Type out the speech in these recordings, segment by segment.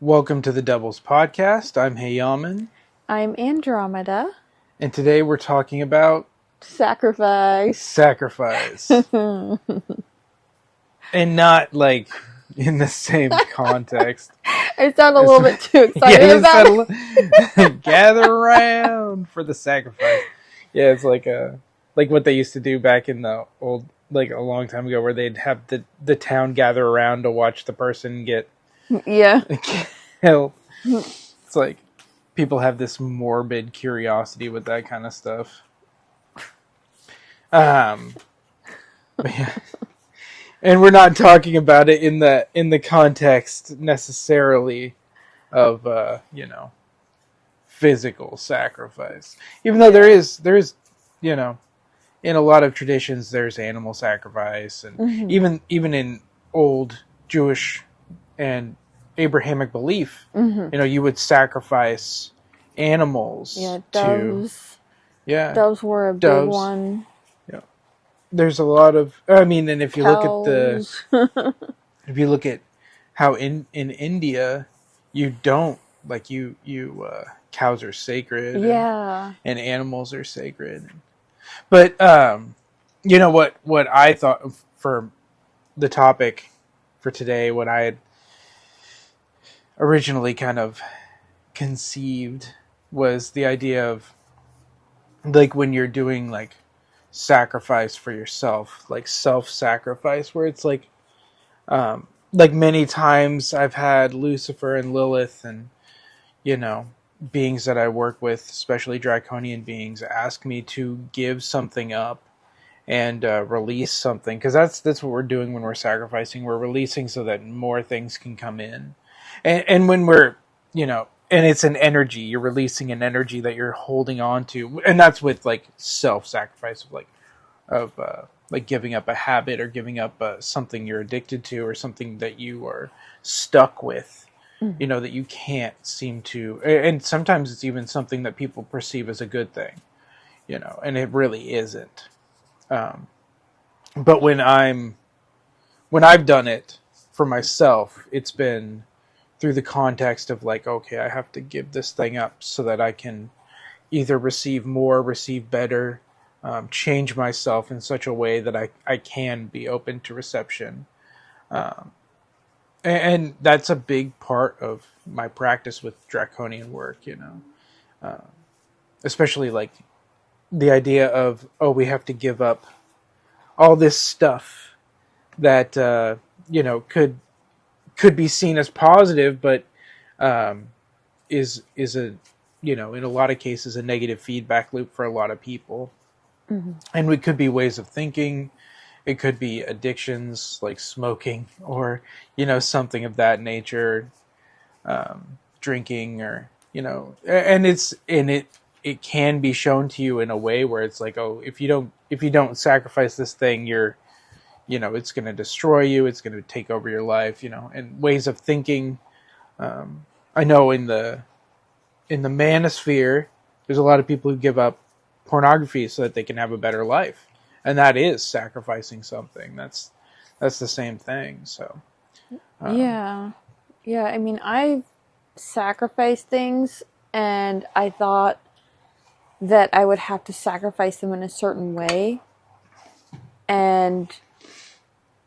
Welcome to the Devils Podcast. I'm HeYamin. I'm Andromeda. And today we're talking about Sacrifice. And not like in the same context. I sound a little bit too excited about it. Gather around for the sacrifice. Yeah, it's like what they used to do back in the old, like a long time ago, where they'd have the town gather around to watch the person get killed. It's like people have this morbid curiosity with that kind of stuff. But yeah. And we're not talking about it in the context necessarily of physical sacrifice. Even though there is in a lot of traditions there's animal sacrifice, and even in old Jewish and Abrahamic belief, you would sacrifice animals. Doves. Doves were a big one. Yeah, there's a lot of. I mean, and if you look at how in India, you don't cows are sacred. And animals are sacred. But what I thought for the topic for today, what I had originally kind of conceived was the idea of like when you're doing like sacrifice for yourself, like self-sacrifice, where it's like many times I've had Lucifer and Lilith and beings that I work with, especially draconian beings, ask me to give something up and release something, because that's what we're doing when we're sacrificing. We're releasing so that more things can come in. And when we're, and it's an energy, you're releasing an energy that you're holding on to. And that's with like self-sacrifice of giving up a habit or giving up something you're addicted to, or something that you are stuck with, that you can't seem to. And sometimes it's even something that people perceive as a good thing, and it really isn't. But when I've done it for myself, it's been through the context of like, okay, I have to give this thing up so that I can either receive more, receive better, change myself in such a way that I can be open to reception. And that's a big part of my practice with draconian work, especially like the idea of, we have to give up all this stuff that, could be seen as positive, but is a, in a lot of cases, a negative feedback loop for a lot of people. And it could be ways of thinking. It could be addictions like smoking, or, something of that nature, drinking, or, and it can be shown to you in a way where it's like, if you don't sacrifice this thing, you're, it's going to destroy you. It's going to take over your life, and ways of thinking. I know in the manosphere, there's a lot of people who give up pornography so that they can have a better life. And that is sacrificing something. That's the same thing. So, yeah. I mean, I've sacrificed things, and I thought that I would have to sacrifice them in a certain way. And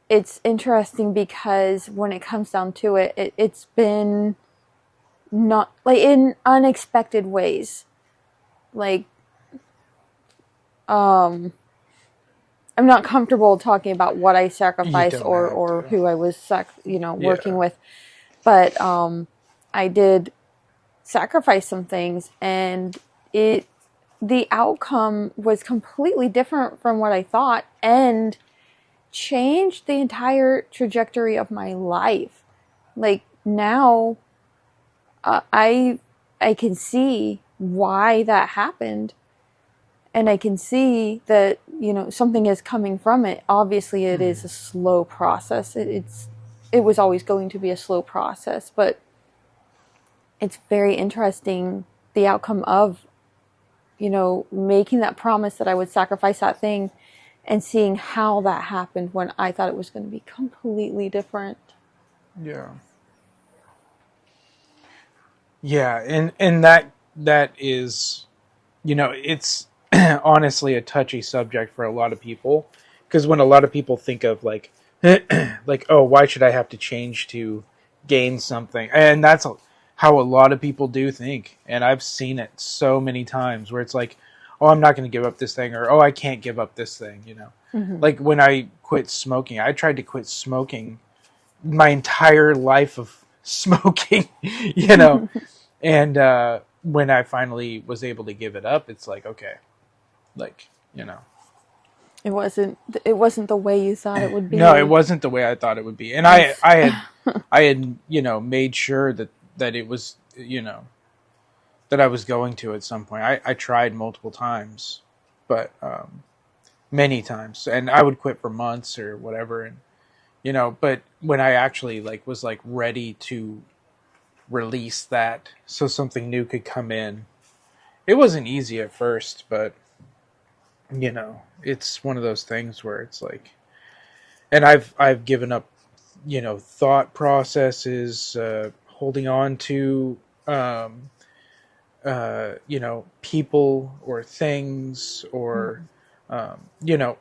it's interesting because when it comes down to it, it's been not like in unexpected ways. Like, I'm not comfortable talking about what I sacrificed or who I was, working with. But I did sacrifice some things, and the outcome was completely different from what I thought, and changed the entire trajectory of my life. Like now, I can see why that happened. And I can see that, something is coming from it. Obviously, it is a slow process. It was always going to be a slow process, but it's very interesting the outcome of, making that promise that I would sacrifice that thing, and seeing how that happened when I thought it was going to be completely different. Yeah. Yeah, and that is, it's honestly a touchy subject for a lot of people, because when a lot of people think of like like, oh, why should I have to change to gain something? And that's how a lot of people do think, and I've seen it so many times where it's like, oh, I'm not going to give up this thing, or oh, I can't give up this thing, Mm-hmm. like when I quit smoking, I tried to quit smoking my entire life of smoking, you know and when I finally was able to give it up, it's like, okay, like, It wasn't the way you thought it would no, it be. wasn't the way I thought it would be. And It's I had, made sure that it was, that I was going to at some point. I tried multiple times, but many times, and I would quit for months or whatever. And, but when I actually like was like ready to release that so something new could come in, it wasn't easy at first, but it's one of those things where it's like, and I've given up, thought processes, holding on to, people or things or,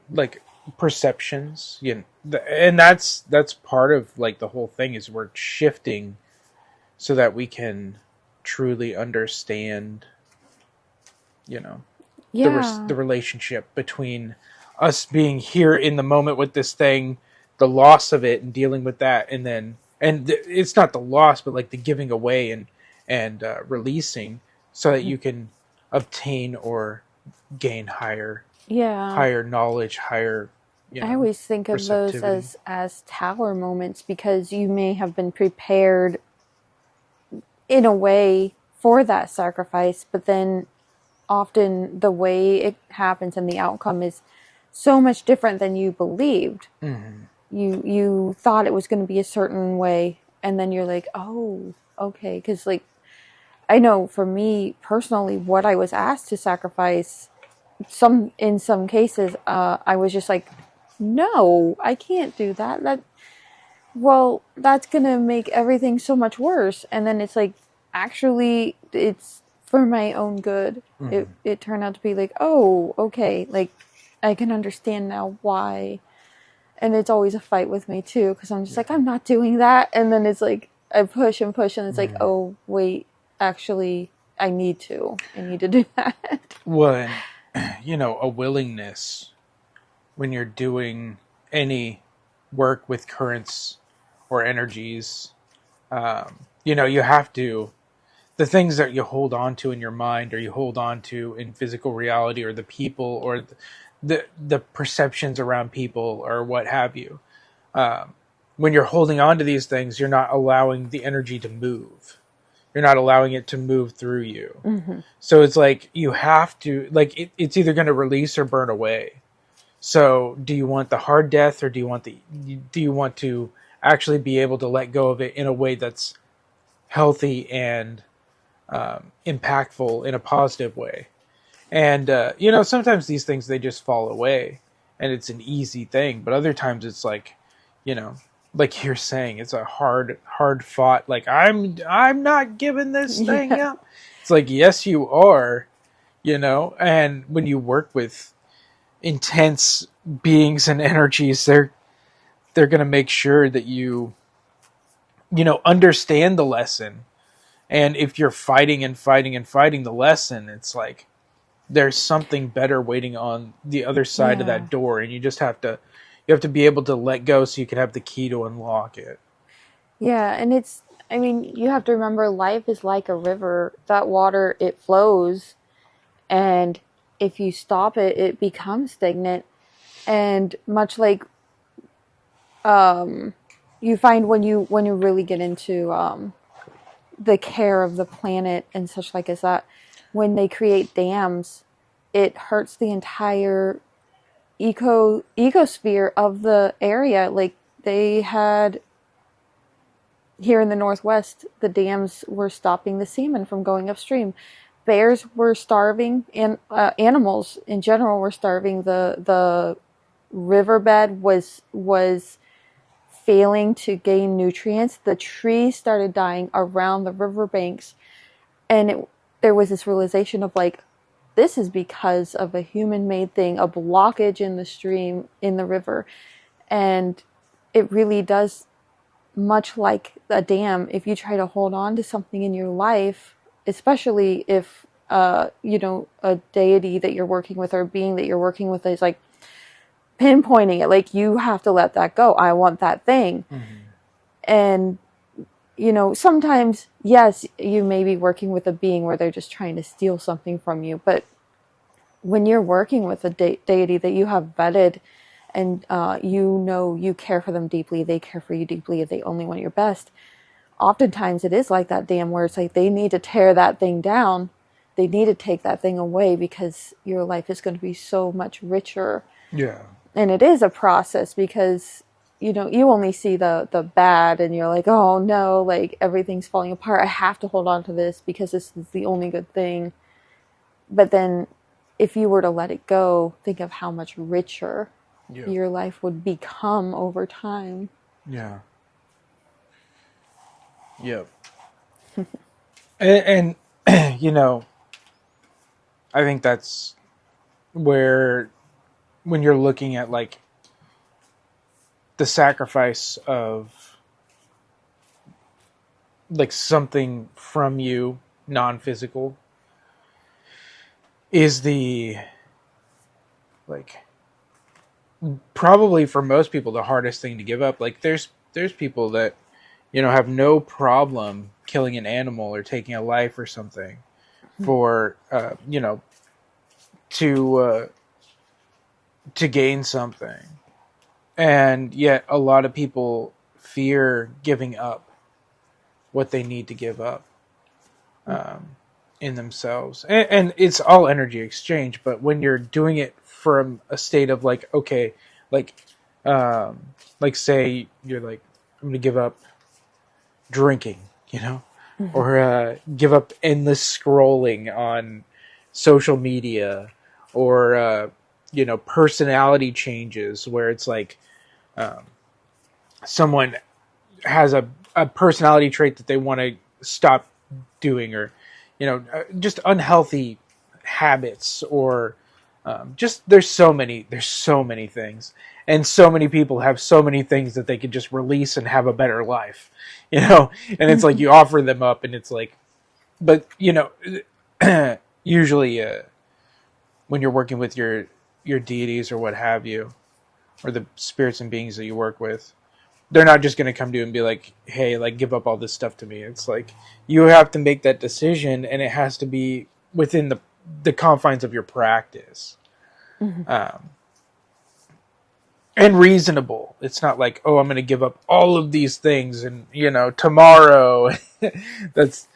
like perceptions, and that's part of like the whole thing is we're shifting so that we can truly understand, you know, yeah, the relationship between us being here in the moment with this thing, the loss of it, and dealing with that, and then it's not the loss, but like the giving away and releasing, so that you can obtain or gain yeah. higher knowledge, higher I always think of those receptivity. as tower moments because you may have been prepared in a way for that sacrifice, but then often the way it happens and the outcome is so much different than you believed. Mm-hmm. You thought it was going to be a certain way, and then you're like, oh, okay. Because like I know for me personally, what I was asked to sacrifice, in some cases, I was just like, no, I can't do that. That's gonna make everything so much worse. And then it's like, actually, it's for my own good. Mm-hmm. It turned out to be like, oh, okay, like I can understand now why. And it's always a fight with me too, because I'm just like, I'm not doing that. And then it's like, I push and push, and it's like, Mm-hmm. oh, wait, actually, I need to do that. Well, and, a willingness when you're doing any work with currents or energies, you have to, the things that you hold on to in your mind or you hold on to in physical reality, or the people or the perceptions around people or what have you. When you're holding on to these things, you're not allowing the energy to move. You're not allowing it to move through you. Mm-hmm. So it's like you have to, like, it's either going to release or burn away. So do you want the hard death, or do you want to actually be able to let go of it in a way that's healthy and impactful in a positive way? And sometimes these things, they just fall away, and it's an easy thing. But other times it's like, you know, like you're saying, it's a hard fought. Like, I'm not giving this thing Yeah. up. It's like, yes, you are. And when you work with intense beings and energies, they're going to make sure that you understand the lesson. And if you're fighting and fighting and fighting the lesson, it's like there's something better waiting on the other side of Yeah. that door, and you have to be able to let go so you can have the key to unlock it. Yeah, and I mean, you have to remember life is like a river. That water, it flows, and if you stop it, it becomes stagnant. And much like you find when you really get into the care of the planet and such like as that, when they create dams, it hurts the entire ecosphere of the area. Like they had here in the Northwest, the dams were stopping the salmon from going upstream. Bears were starving, and animals in general were starving. The riverbed was failing to gain nutrients. The trees started dying around the riverbanks, And there was this realization of like, this is because of a human-made thing, a blockage in the stream, in the river. And it really does, much like a dam, if you try to hold on to something in your life, especially if, you know, a deity that you're working with or a being that you're working with is like pinpointing it, like, you have to let that go. I want that thing. And, you know, sometimes, yes, you may be working with a being where they're just trying to steal something from you. But when you're working with a deity that you have vetted, and you know you care for them deeply, they care for you deeply, they only want your best, oftentimes it is like that dam where it's like they need to tear that thing down. They need to take that thing away because your life is going to be so much richer. Yeah. And it is a process because, you know, you only see the bad and you're like, oh no, like everything's falling apart. I have to hold on to this because this is the only good thing. But then if you were to let it go, think of how much richer your life would become over time. Yeah. Yep. and you know, I think that's where, when you're looking at like the sacrifice of like something from you, non-physical, is the, like, probably for most people the hardest thing to give up. Like there's people that, you know, have no problem killing an animal or taking a life or something for you know, to gain something. And yet a lot of people fear giving up what they need to give up in themselves. And it's all energy exchange, but when you're doing it from a state of like, okay, like say you're like, I'm gonna give up drinking, you know, or give up endless scrolling on social media, or you know, personality changes where it's like someone has a personality trait that they want to stop doing, or, you know, just unhealthy habits, or just there's so many things, and so many people have so many things that they could just release and have a better life, you know. And it's like you offer them up, and it's like, but you know, usually when you're working with your deities or what have you, or the spirits and beings that you work with, they're not just going to come to you and be like, hey, like, give up all this stuff to me. It's like you have to make that decision, and it has to be within the confines of your practice. And reasonable. It's not like, oh, I'm going to give up all of these things and, you know, tomorrow. that's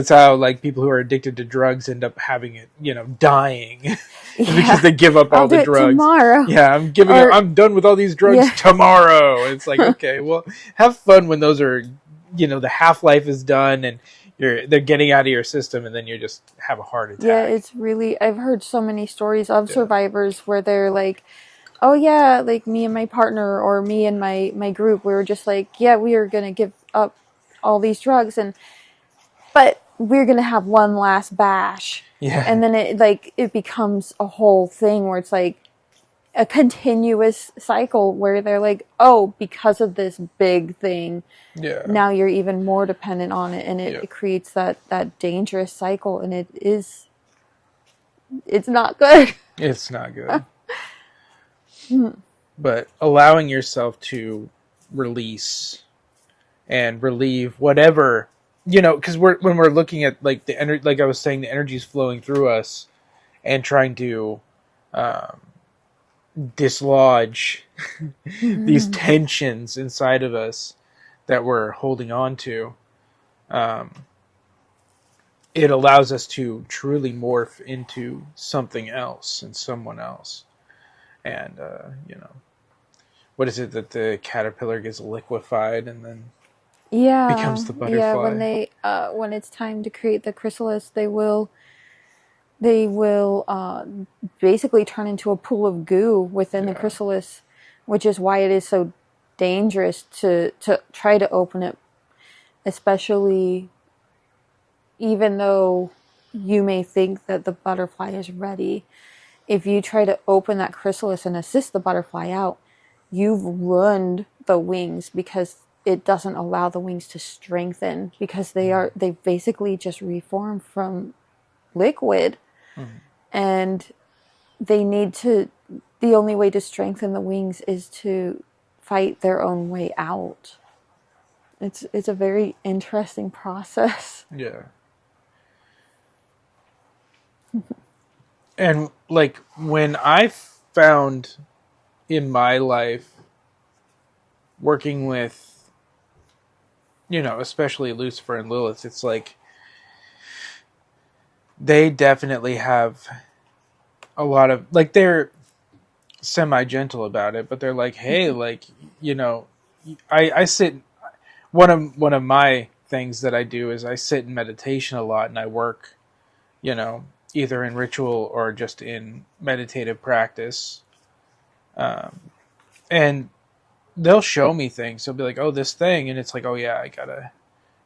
how, like, people who are addicted to drugs end up having it, you know, dying because they give up all the drugs tomorrow. Yeah, I'm done with all these drugs tomorrow. It's like, okay, well, have fun when those are, you know, the half-life is done and they're getting out of your system, and then you just have a heart attack. Yeah, it's really, I've heard so many stories of survivors where they're like, oh yeah, like me and my partner, or me and my group, we were just like, yeah, we are going to give up all these drugs, but we're going to have one last bash. Yeah. And then it becomes a whole thing where it's like a continuous cycle where they're like, oh, because of this big thing, now you're even more dependent on it, and it creates that dangerous cycle, and it's not good. It's not good. But allowing yourself to release and relieve whatever, you know, because when we're looking at like the energy, like I was saying, the energy is flowing through us, and trying to dislodge these tensions inside of us that we're holding on to. It allows us to truly morph into something else and someone else. And, you know, what is it that the caterpillar gets liquefied and then becomes the butterfly? Yeah, when they when it's time to create the chrysalis, they will basically turn into a pool of goo within the chrysalis, which is why it is so dangerous to try to open it, especially, even though you may think that the butterfly is ready, if you try to open that chrysalis and assist the butterfly out, you've ruined the wings, because it doesn't allow the wings to strengthen, because they basically just reformed from liquid. And they need to, the only way to strengthen the wings is to fight their own way out. It's a very interesting process. Yeah. And like when I found in my life working with, especially Lucifer and Lilith, it's like they definitely have a lot of, like, they're semi-gentle about it, but they're like, hey, like, I sit, one of my things that I do is I sit in meditation a lot, and I work, either in ritual or just in meditative practice. And they'll show me things. They'll be like, oh, this thing. And it's like, oh yeah, I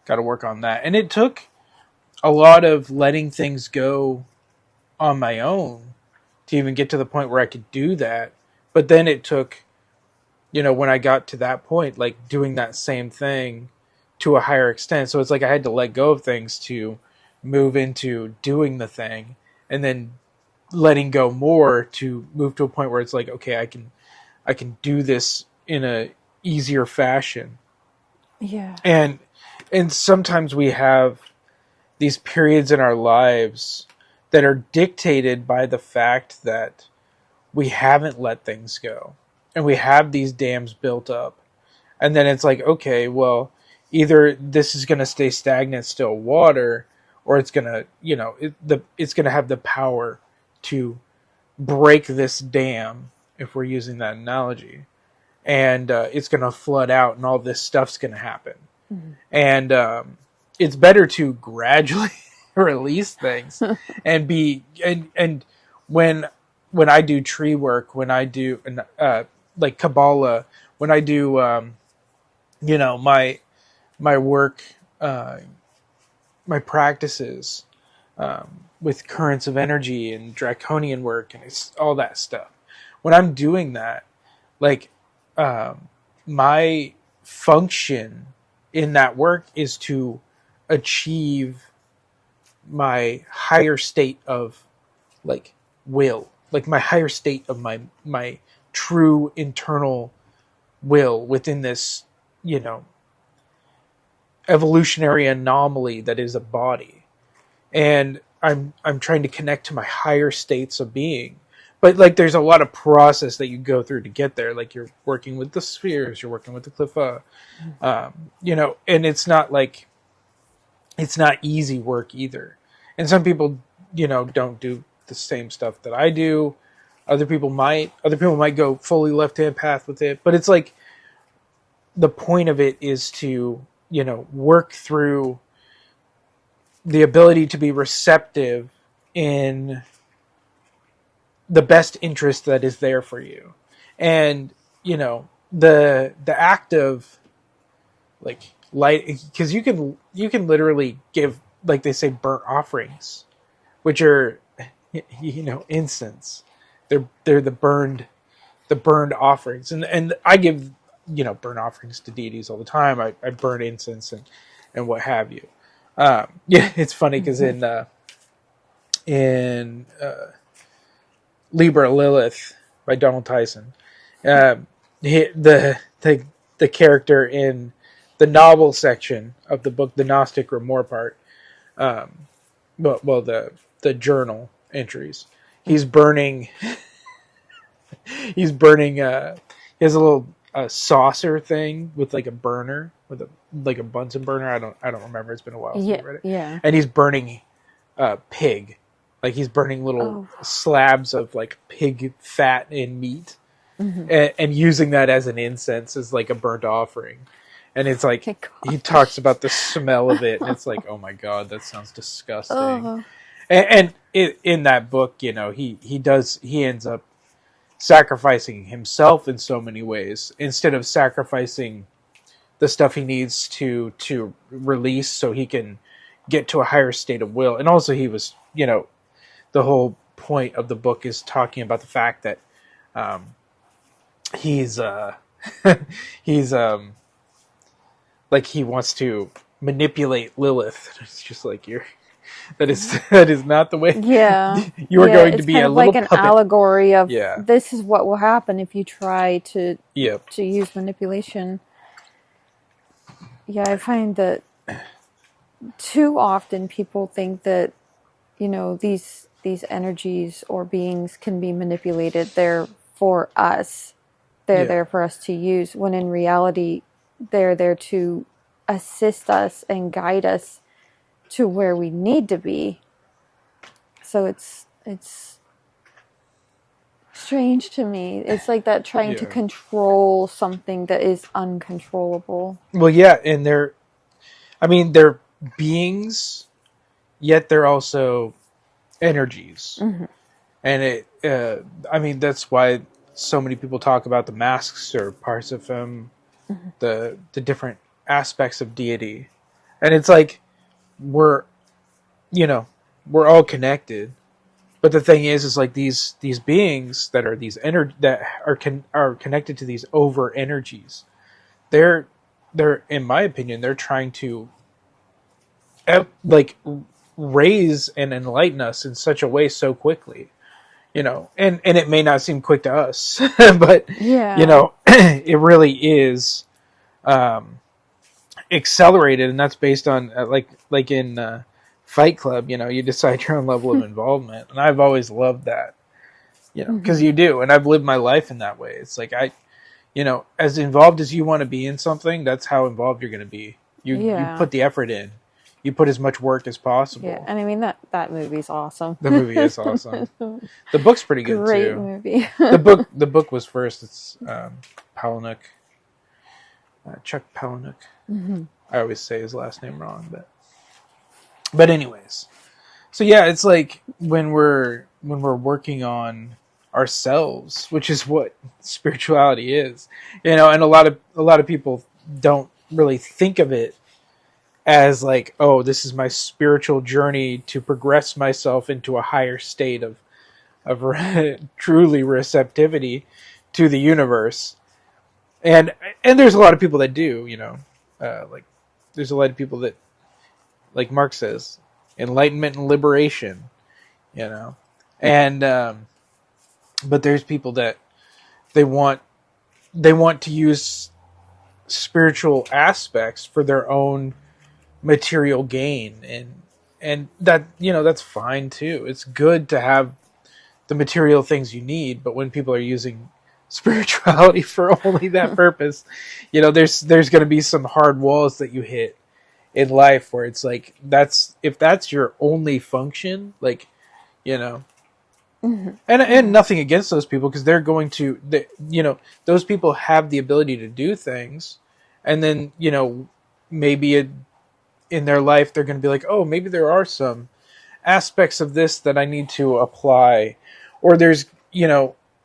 gotta work on that. And it took a lot of letting things go on my own to even get to the point where I could do that. But then it took, when I got to that point, like doing that same thing to a higher extent. So it's like I had to let go of things to move into doing the thing, and then letting go more to move to a point where it's like, okay, I can do this in a easier fashion. Yeah. And sometimes we have these periods in our lives that are dictated by the fact that we haven't let things go, and we have these dams built up. And then it's like, okay, well, either this is going to stay stagnant, still water, or it's going to, it's going to have the power to break this dam, if we're using that analogy. And it's going to flood out, and all this stuff's going to happen. Mm-hmm. And it's better to gradually release things and be, and when I do tree work, when I do like Kabbalah, when I do my work, my practices with currents of energy and draconian work, and it's all that stuff. When I'm doing that, like my function in that work is to achieve my higher state of like will, like my higher state of my true internal will within this, evolutionary anomaly that is a body. And I'm trying to connect to my higher states of being. But like there's a lot of process that you go through to get there. Like you're working with the spheres, you're working with the cliffa, and it's not like, it's not easy work either. And some people, don't do the same stuff that I do. Other people might go fully left-hand path with it. But it's like, the point of it is to, work through the ability to be receptive in the best interest that is there for you. And, the act of like light, because you can literally give, like they say, burnt offerings, which are, incense. They're the burned offerings. And I give, burnt offerings to deities all the time. I burn incense and what have you. Yeah, it's funny because in Libra Lilith by Donald Tyson, the character in the novel section of the book, the Gnostic Grimoire part, the journal entries, he's burning. He has a little saucer thing with like a burner, with a Bunsen burner. I don't remember. It's been a while since I read it. Yeah. And he's burning pig, like he's burning little slabs of like pig fat and meat, and using that as an incense, as like a burnt offering. And it's like, he talks about the smell of it, and it's like, oh my god, that sounds disgusting. And in that book, he ends up sacrificing himself in so many ways, instead of sacrificing the stuff he needs to release so he can get to a higher state of will. And also he was, the whole point of the book is talking about the fact that he's he's like he wants to manipulate Lilith. It's just like that is not the way. Yeah, you are going to be a little like an puppet. allegory of this is what will happen if you try to use manipulation. Yeah, I find that too often people think that these energies or beings can be manipulated. They're for us. They're there for us to use, when in reality they're there to assist us and guide us to where we need to be. So it's strange to me. It's like that trying to control something that is uncontrollable. Well, yeah, and they're beings, yet they're also energies. Mm-hmm. And that's why so many people talk about the masks or Parsifim, mm-hmm. the different aspects of deity. And it's like we're all connected. But the thing is like these beings that are that are connected to these over energies. They're in my opinion, they're trying to raise and enlighten us in such a way so quickly, and it may not seem quick to us, but it really is accelerated, and that's based on like in Fight Club, you decide your own level of involvement, and I've always loved that, because you do, and I've lived my life in that way. It's like as involved as you want to be in something, that's how involved you're going to be. You put the effort in. You put as much work as possible. Yeah, and that movie's awesome. The movie is awesome. The book's pretty good too. Great movie. The book was first. It's Palahniuk, Chuck Palahniuk. Mm-hmm. I always say his last name wrong, but anyways. So yeah, it's like when we're working on ourselves, which is what spirituality is, and a lot of people don't really think of it as like, oh, this is my spiritual journey to progress myself into a higher state of truly receptivity to the universe. And there's a lot of people that do, like there's a lot of people that, like Mark says, enlightenment and liberation, and but there's people that they want to use spiritual aspects for their own material gain, and that that's fine too. It's good to have the material things you need, but when people are using spirituality for only that purpose, there's going to be some hard walls that you hit in life where it's like if that's your only function, like mm-hmm. and nothing against those people, because they're going to those people have the ability to do things, and then maybe in their life they're going to be like, oh, maybe there are some aspects of this that I need to apply, or there's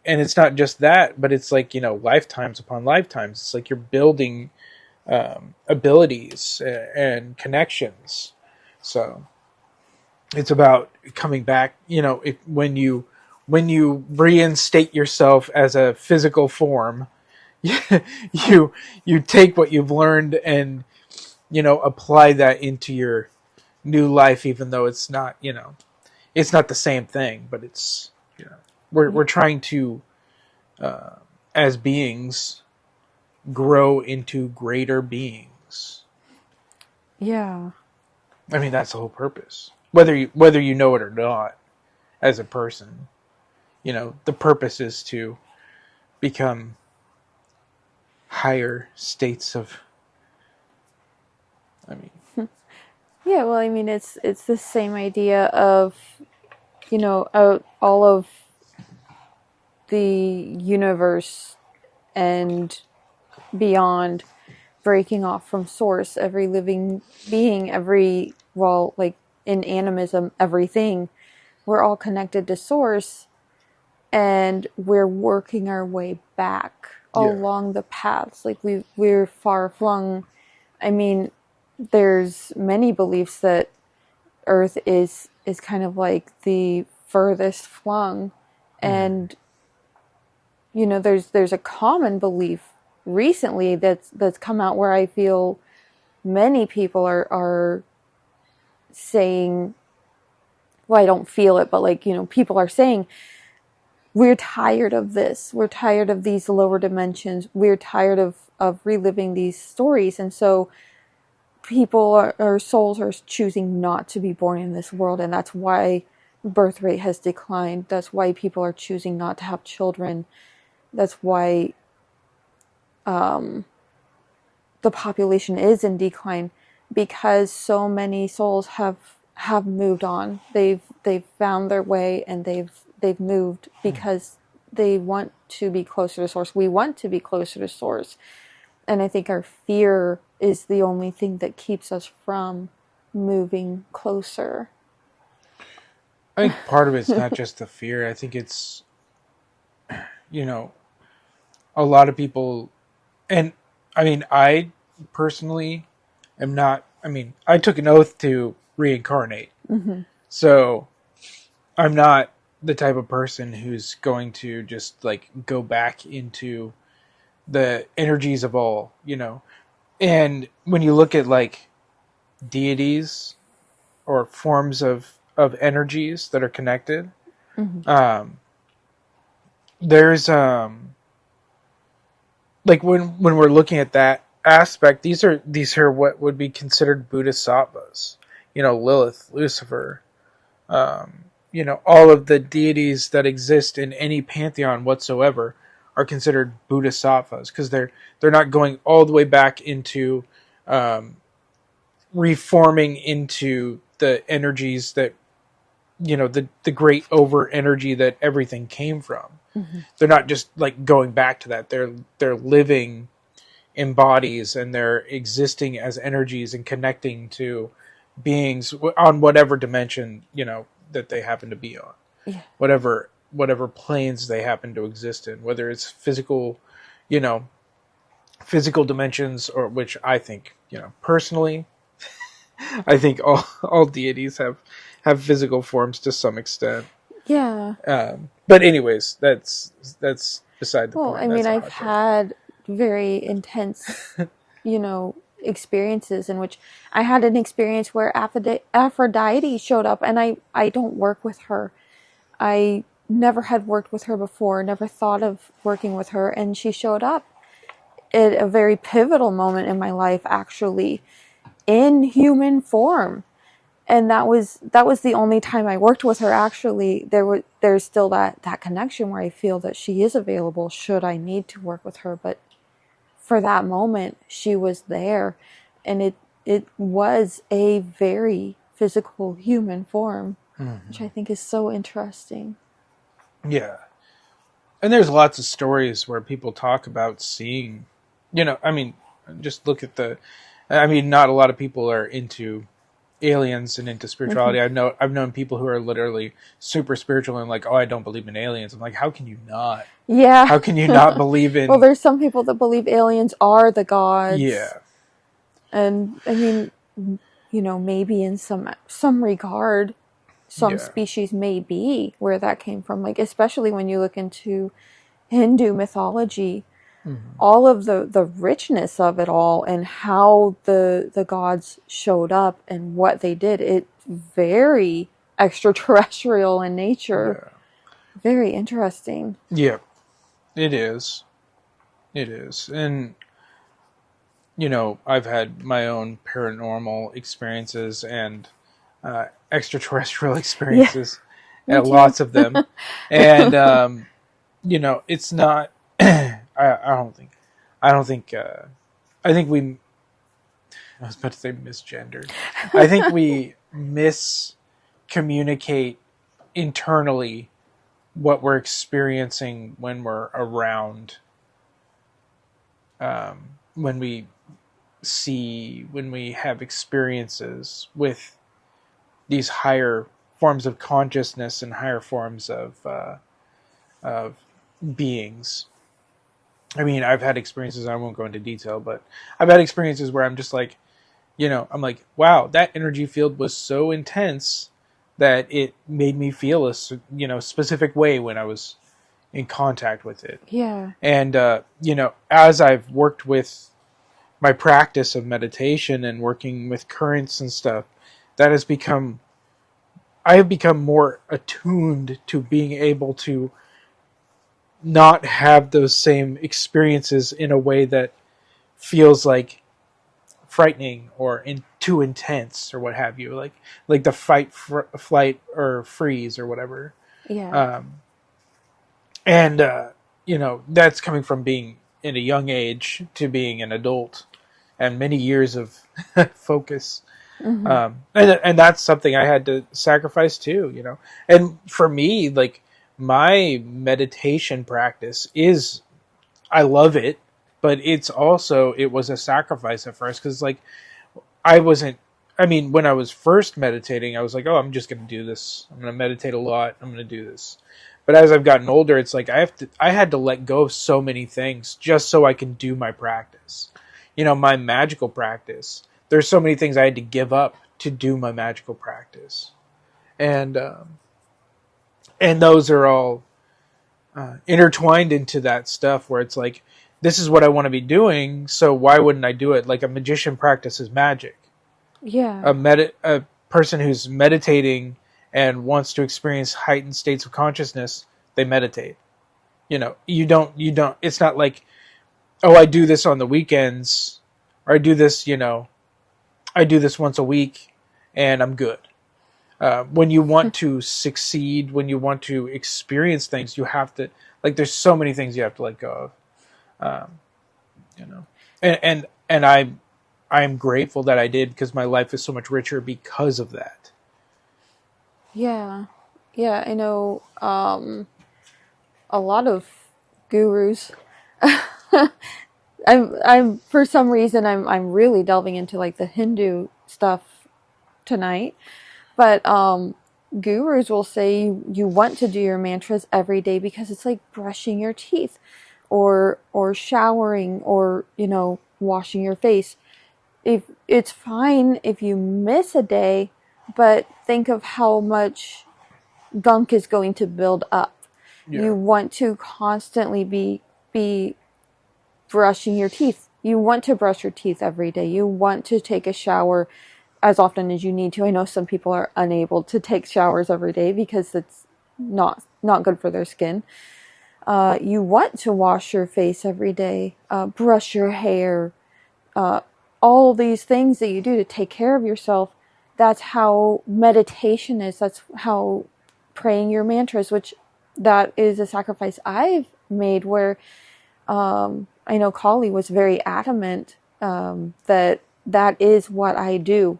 and it's not just that, but it's like lifetimes upon lifetimes. It's like you're building abilities and connections. So it's about coming back, when you reinstate yourself as a physical form, you take what you've learned and apply that into your new life, even though it's not it's not the same thing, but it's we're trying to as beings grow into greater beings. Yeah, I mean, that's the whole purpose, whether you know it or not. As a person, the purpose is to become higher states of, yeah, well, it's the same idea of all of the universe and beyond breaking off from source. Every living being, like in animism, everything, we're all connected to source, and we're working our way back along the paths. Like we're far flung. There's many beliefs that Earth is kind of like the furthest flung. And there's a common belief recently that's come out where I feel many people are saying, well, I don't feel it, but like, people are saying, we're tired of this. We're tired of these lower dimensions. We're tired of reliving these stories. And so our souls are choosing not to be born in this world. And that's why birth rate has declined. That's why people are choosing not to have children. That's why the population is in decline, because so many souls have moved on. They've found their way, and they've moved because they want to be closer to source. We want to be closer to source. And I think our fear is the only thing that keeps us from moving closer. I think part of it's not just the fear. I think it's, a lot of people, and I mean, I personally am not, I took an oath to reincarnate. Mm-hmm. So I'm not the type of person who's going to just like go back into the energies of all, And when you look at like deities or forms of energies that are connected, there's like when we're looking at that aspect, these are what would be considered bodhisattvas. Lilith, Lucifer, all of the deities that exist in any pantheon whatsoever are considered bodhisattvas, because they're not going all the way back into reforming into the energies that the great over energy that everything came from. Mm-hmm. They're not just like going back to that. They're living in bodies, and they're existing as energies and connecting to beings on whatever dimension that they happen to be on. Yeah. Whatever planes they happen to exist in, whether it's physical dimensions, or which I think, personally, I think all deities have physical forms to some extent. Yeah. But anyways, that's beside the point. Well, I mean, I've had very intense, experiences in which I had an experience where Aphrodite showed up, and I don't work with her. I never had worked with her before, never thought of working with her, and she showed up at a very pivotal moment in my life, actually, in human form. And that was the only time I worked with her. Actually, there's still that connection where I feel that she is available should I need to work with her. But for that moment, she was there, and it was a very physical human form, which I think is so interesting. Yeah, and there's lots of stories where people talk about seeing, just look at not a lot of people are into aliens and into spirituality. Mm-hmm. I've known people who are literally super spiritual and like, oh, I don't believe in aliens. I'm like, how can you not? Yeah. How can you not believe in? Well, there's some people that believe aliens are the gods. Yeah. And I mean, maybe in some regard, some species may be where that came from. Like, especially when you look into Hindu mythology, all of the richness of it all, and how the gods showed up and what they did, it's very extraterrestrial in nature. Yeah. Very interesting. Yeah, it is. It is. And, I've had my own paranormal experiences and extraterrestrial experiences, and lots of them. And, it's not... I think we, I was about to say misgendered. I think we miscommunicate internally what we're experiencing when we're around, when we have experiences with these higher forms of consciousness and higher forms of beings. I mean, I've had experiences, I won't go into detail, but I've had experiences where I'm just like, I'm like, wow, that energy field was so intense that it made me feel a specific way when I was in contact with it. Yeah. And as I've worked with my practice of meditation and working with currents and stuff, that has become I have become more attuned to being able to not have those same experiences in a way that feels like frightening or too intense or what have you, like the flight or freeze or whatever. Yeah. And that's coming from being in a young age to being an adult and many years of focus. Mm-hmm. And that's something I had to sacrifice too. And for me, like, my meditation practice I love it, but it was a sacrifice at first, because like when I was first meditating, I was like, oh, I'm just going to do this. I'm going to meditate a lot. I'm going to do this. But as I've gotten older, it's like I had to let go of so many things just so I can do my practice. My magical practice. There's so many things I had to give up to do my magical practice. And those are all intertwined into that stuff where it's like, this is what I want to be doing, so why wouldn't I do it? Like, a magician practices magic. Yeah. A person who's meditating and wants to experience heightened states of consciousness, they meditate. You don't, it's not like, oh, I do this on the weekends, or I do this once a week and I'm good. When you want to succeed, when you want to experience things, you have to, like, there's so many things you have to let go of. And I'm grateful that I did, because my life is so much richer because of that. Yeah. Yeah, I know a lot of gurus. I'm for some reason I'm really delving into like the Hindu stuff tonight. But gurus will say you want to do your mantras every day because it's like brushing your teeth or showering or, washing your face. If it's fine if you miss a day, but think of how much gunk is going to build up. Yeah. You want to constantly be brushing your teeth. You want to brush your teeth every day. You want to take a shower as often as you need to. I know some people are unable to take showers every day because it's not good for their skin. You want to wash your face every day, brush your hair, all these things that you do to take care of yourself. That's how meditation is. That's how praying your mantras, which that is a sacrifice I've made, where I know Kali was very adamant that is what I do.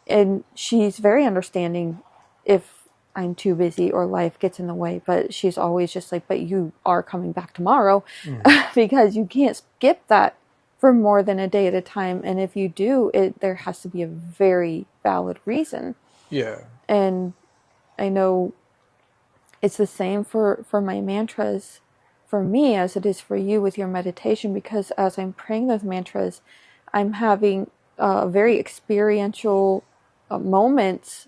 And she's very understanding if I'm too busy or life gets in the way, but she's always just like, but you are coming back tomorrow because you can't skip that for more than a day at a time. And if you do, there has to be a very valid reason. Yeah. And I know it's the same for my mantras for me as it is for you with your meditation, because as I'm praying those mantras, I'm having very experiential moments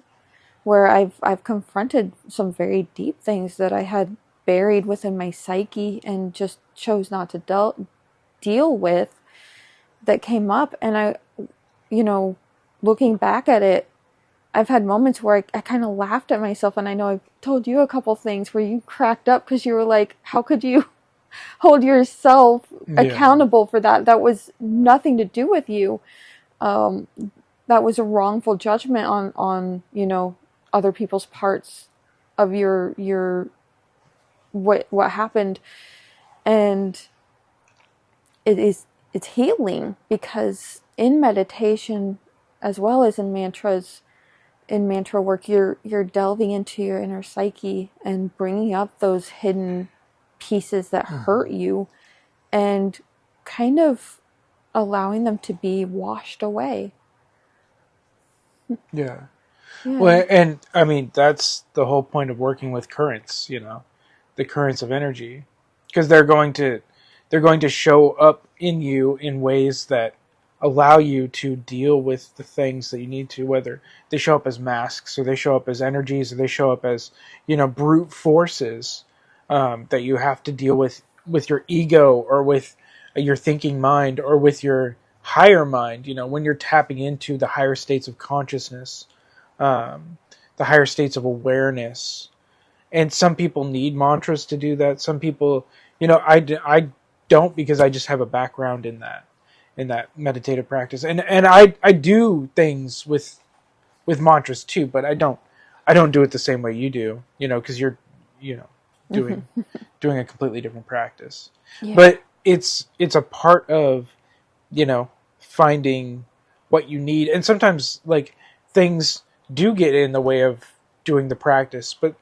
where I've confronted some very deep things that I had buried within my psyche and just chose not to deal with, that came up. And I, looking back at it, I've had moments where I kind of laughed at myself. And I know I've told you a couple things where you cracked up because you were like, how could you hold yourself accountable for that? That was nothing to do with you. That was a wrongful judgment on other people's parts of your what happened. And it's healing, because in meditation as well as in mantras, in mantra work, you're delving into your inner psyche and bringing up those hidden pieces that hurt you and kind of allowing them to be washed away. Yeah. Well, and I mean, that's the whole point of working with currents, the currents of energy, because they're going to show up in you in ways that allow you to deal with the things that you need to, whether they show up as masks or they show up as energies or they show up as, brute forces that you have to deal with your ego or with your thinking mind or with your higher mind, when you're tapping into the higher states of consciousness, the higher states of awareness. And some people need mantras to do that. Some people, I don't, because I just have a background in that meditative practice. And I do things with mantras too, but I don't do it the same way you do, because you're, doing a completely different practice. Yeah. But it's a part of, finding what you need. And sometimes like things do get in the way of doing the practice, but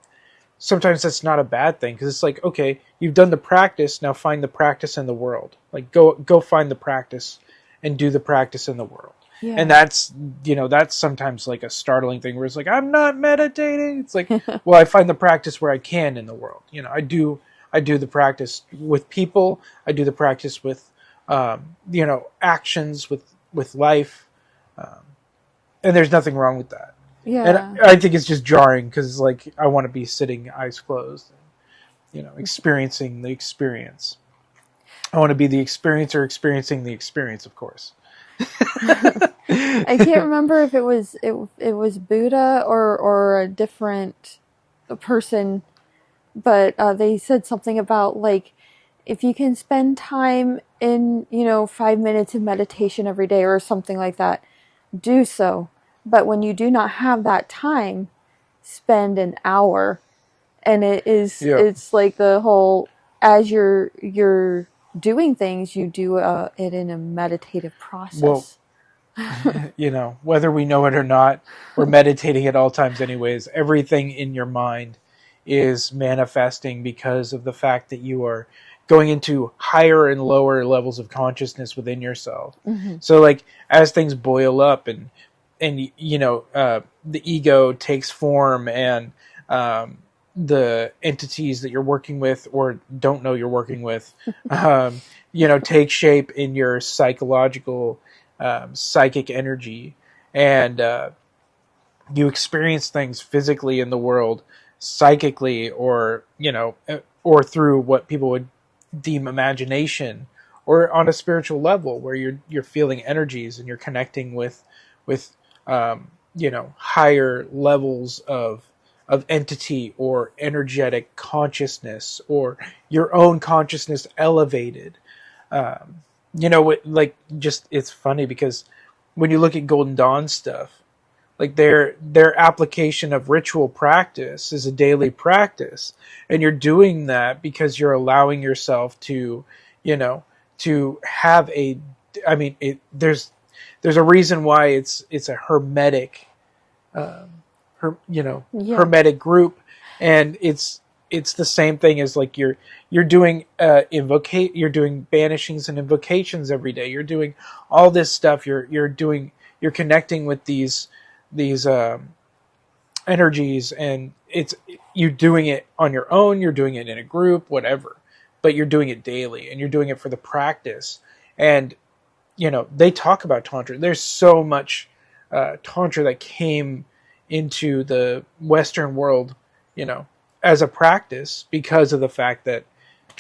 sometimes that's not a bad thing, because it's like, okay, you've done the practice, now find the practice in the world. Like go find the practice and do the practice in the world. Yeah. And that's sometimes like a startling thing where it's like, I'm not meditating. It's like, well, I find the practice where I can in the world. I do the practice with people. I do the practice with, actions with life. And there's nothing wrong with that. Yeah. And I think it's just jarring because like I want to be sitting eyes closed, and, experiencing the experience. I want to be the experiencer experiencing the experience, of course. I can't remember if it was Buddha or a different person, but they said something about like if you can spend time in 5 minutes of meditation every day or something like that, do so. But when you do not have that time, spend an hour. And it's like the whole, as you're doing things, you do it in a meditative process. Well, whether we know it or not, we're meditating at all times anyways. Everything in your mind is manifesting because of the fact that you are going into higher and lower levels of consciousness within yourself. Mm-hmm. So like as things boil up and the ego takes form, and the entities that you're working with or don't know you're working with, take shape in your psychological, psychic energy, and you experience things physically in the world, psychically, or through what people would deem imagination, or on a spiritual level where you're feeling energies and you're connecting with higher levels of entity or energetic consciousness, or your own consciousness elevated. It's funny because when you look at Golden Dawn stuff, like their application of ritual practice is a daily practice, and you're doing that because you're allowing yourself to, to have there's a reason why it's a hermetic, hermetic group, and it's the same thing as like you're doing you're doing banishings and invocations every day. You're doing all this stuff. You're connecting with these energies, and you're doing it on your own. You're doing it in a group, whatever, but you're doing it daily, and you're doing it for the practice. And they talk about Tantra. There's so much Tantra that came into the Western world, as a practice because of the fact that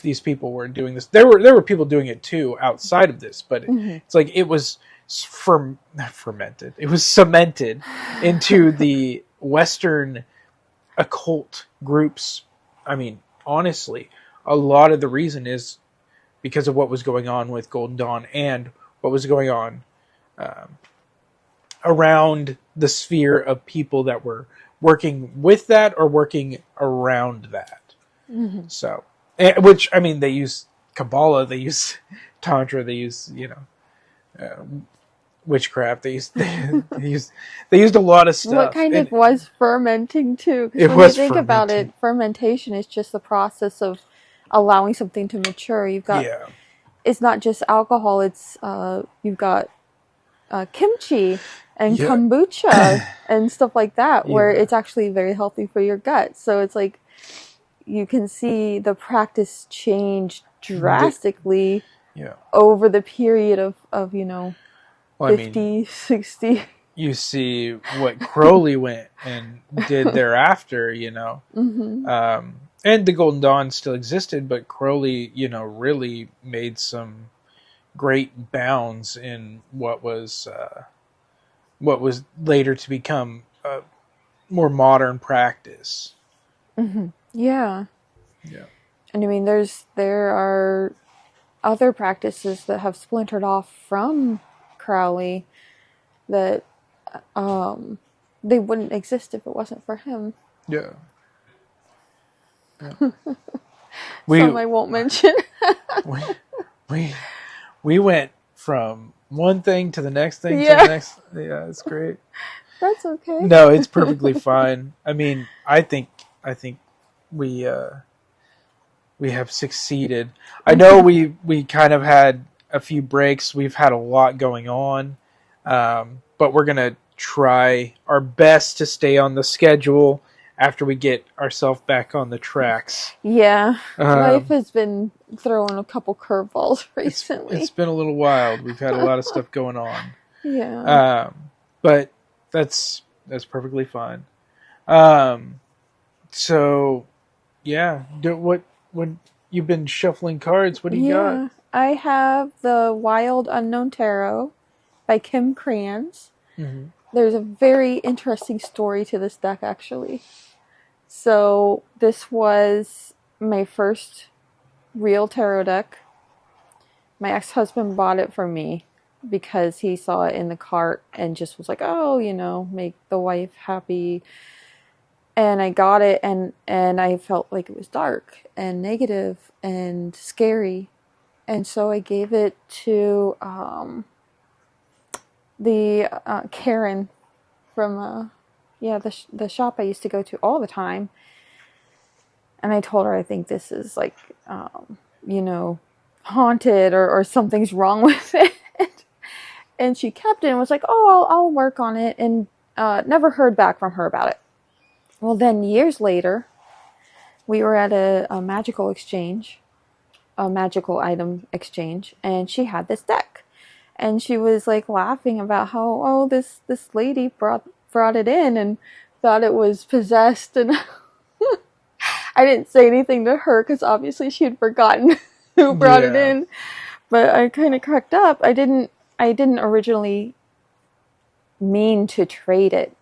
these people were doing this. There were people doing it too outside of this, but it's like it was fermented. It was cemented into the Western occult groups. I mean, honestly, a lot of the reason is because of what was going on with Golden Dawn and what was going on around the sphere of people that were working with that or working around that. Mm-hmm. So, which, I mean, they use Kabbalah, they use Tantra, they use, witchcraft. They used a lot of stuff. What kind of was fermenting too? Because when you think about it, fermentation is just the process of allowing something to mature. You've got, it's not just alcohol. It's you've got kimchi and kombucha and stuff like that, where it's actually very healthy for your gut. So it's like you can see the practice change drastically over the period of 50, 60. You see what Crowley went and did thereafter, Mm-hmm. And the Golden Dawn still existed, but Crowley, really made some great bounds in what was later to become a more modern practice. Mm-hmm. Yeah. Yeah. And I mean, there are other practices that have splintered off from Crowley that they wouldn't exist if it wasn't for him. Yeah. Some I won't mention. we went from one thing to the next thing to Yeah. the next. Yeah, it's great. That's okay. No, it's perfectly fine. I mean, I think we have succeeded. I know we kind of had a few breaks. We've had a lot going on, but we're gonna try our best to stay on the schedule after we get ourselves back on the tracks. Yeah, life has been throwing a couple curveballs recently. It's been a little wild. We've had a lot of stuff going on. Yeah, but that's perfectly fine. So yeah, when you've been shuffling cards, what do you got? I have the Wild Unknown Tarot by Kim Krans. Mm-hmm. There's a very interesting story to this deck, actually. So this was my first real tarot deck. My ex-husband bought it for me because he saw it in the cart and just was like, oh, make the wife happy. And I got it, and I felt like it was dark and negative and scary. And so I gave it to the Karen from the shop I used to go to all the time. And I told her, I think this is like, haunted or something's wrong with it. And she kept it and was like, oh, I'll work on it. And never heard back from her about it. Well, then years later, we were at a magical exchange, a magical item exchange, and she had this deck. And she was like laughing about how, this lady brought it in and thought it was possessed. And I didn't say anything to her because obviously she had forgotten who brought it in. But I kind of cracked up. I didn't originally mean to trade it,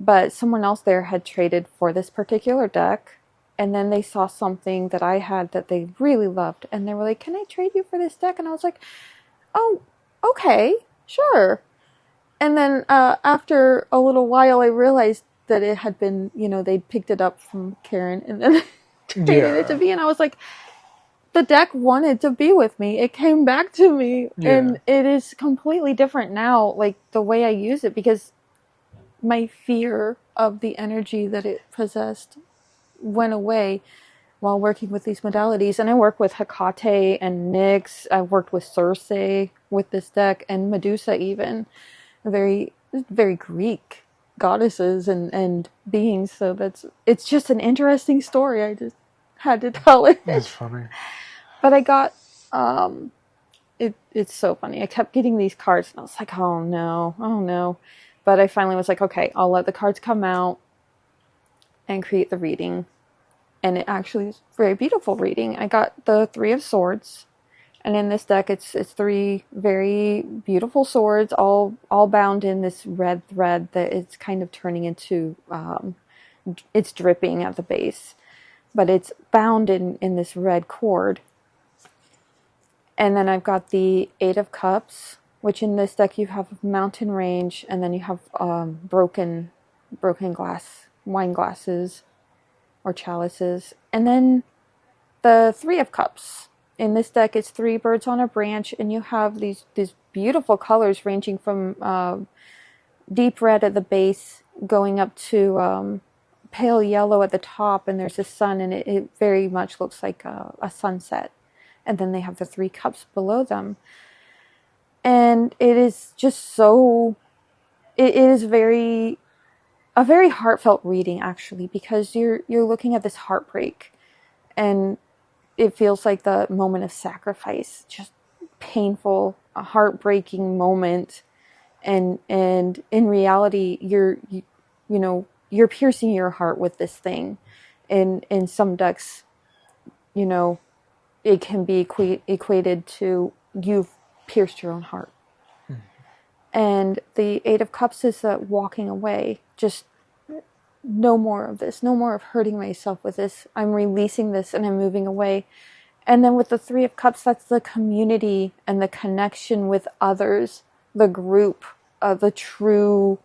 but someone else there had traded for this particular deck, and then they saw something that I had that they really loved, and they were like, "Can I trade you for this deck?" And I was like, "Oh, okay, sure." And then after a little while, I realized that it had been, they'd picked it up from Karen and then traded it to me, and I was like, the deck wanted to be with me. It came back to me, and it is completely different now, like the way I use it, because my fear of the energy that it possessed went away while working with these modalities. And I work with Hecate and Nyx. I worked with Circe with this deck, and Medusa even. Very, very Greek goddesses and beings. So it's just an interesting story. I just had to tell it. That's funny. But I got, it's so funny. I kept getting these cards and I was like, oh no. But I finally was like, okay, I'll let the cards come out and create the reading. And it actually is a very beautiful reading. I got the Three of Swords. And in this deck, it's three very beautiful swords, all bound in this red thread that is kind of turning into, it's dripping at the base. But it's bound in this red cord. And then I've got the Eight of Cups, which in this deck you have mountain range, and then you have broken glass, wine glasses, or chalices. And then the Three of Cups. In this deck, it's three birds on a branch, and you have these beautiful colors ranging from deep red at the base, going up to pale yellow at the top, and there's a sun, and it very much looks like a sunset. And then they have the three cups below them. And it is just so... It is a very heartfelt reading, actually, because you're looking at this heartbreak, and it feels like the moment of sacrifice, just painful, a heartbreaking moment. and in reality, you're piercing your heart with this thing. In some decks, it can be equated to you've pierced your own heart. And the Eight of Cups is that walking away. Just no more of this. No more of hurting myself with this. I'm releasing this and I'm moving away. And then with the Three of Cups, that's the community and the connection with others, the group, the true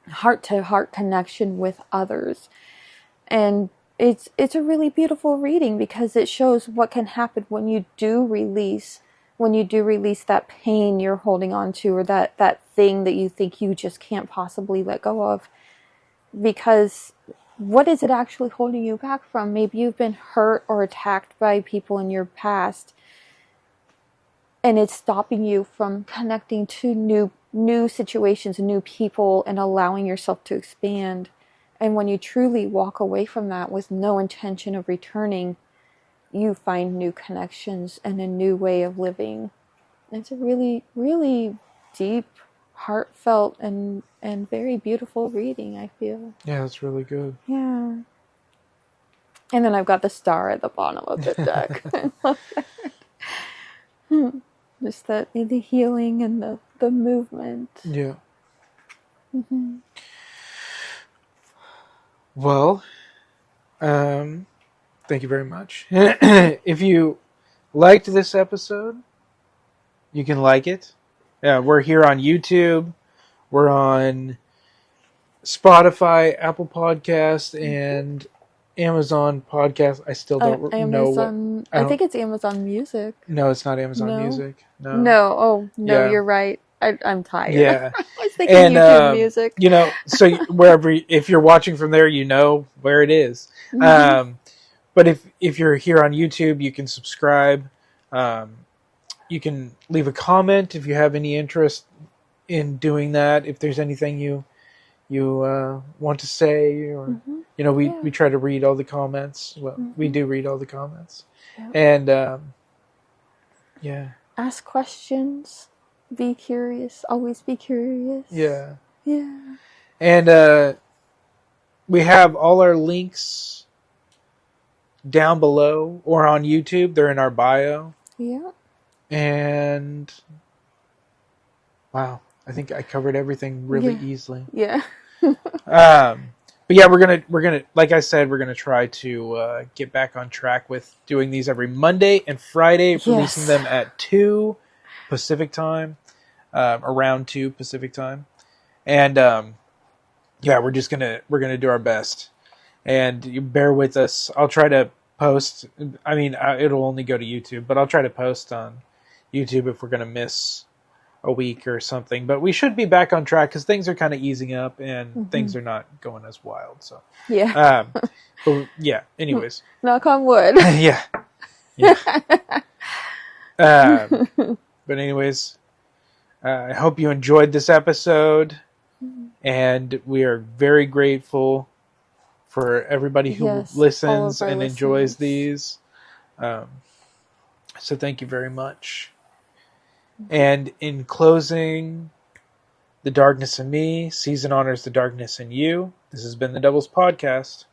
heart-to-heart connection with others. And it's a really beautiful reading because it shows what can happen when you do release that pain you're holding on to, or that thing that you think you just can't possibly let go of. Because what is it actually holding you back from? Maybe you've been hurt or attacked by people in your past, and it's stopping you from connecting to new situations, new people, and allowing yourself to expand. And when you truly walk away from that with no intention of returning, you find new connections and a new way of living. It's a really, really deep, heartfelt, and very beautiful reading, I feel. Yeah, that's really good. Yeah. And then I've got the star at the bottom of the deck. I love that. Just the healing and the movement. Yeah. Well, thank you very much. If you liked this episode, you can like it. We're here on YouTube. We're on Spotify, Apple Podcast, and Amazon Podcast. I still don't know what. I think it's Amazon Music. No, it's not Amazon Music. No. No. Oh, no, yeah. You're right. I'm tired. Yeah. I was thinking YouTube Music. So wherever, if you're watching from there, you know where it is. Mm-hmm. But if you're here on YouTube, you can subscribe. You can leave a comment if you have any interest in doing that. If there's anything you want to say, or we try to read all the comments. Well, we do read all the comments, and ask questions. Be curious. Always be curious. Yeah. Yeah. And we have all our links down below or on YouTube. They're in our bio. Yeah. And wow, I think I covered everything really easily. Yeah. But yeah, we're gonna like I said, we're gonna try to get back on track with doing these every Monday and Friday, releasing them at 2 Pacific time, around 2 Pacific time, and we're gonna do our best, and you bear with us. I'll try to post. I mean, it'll only go to YouTube, but I'll try to post on YouTube if we're gonna miss a week or something. But we should be back on track because things are kind of easing up and things are not going as wild. So yeah, but yeah. Anyways, knock on wood. yeah. But anyways, I hope you enjoyed this episode, and we are very grateful for everybody who listens and enjoys these. So thank you very much. And in closing, the darkness in me sees and honors the darkness in you. This has been the Devils Podcast.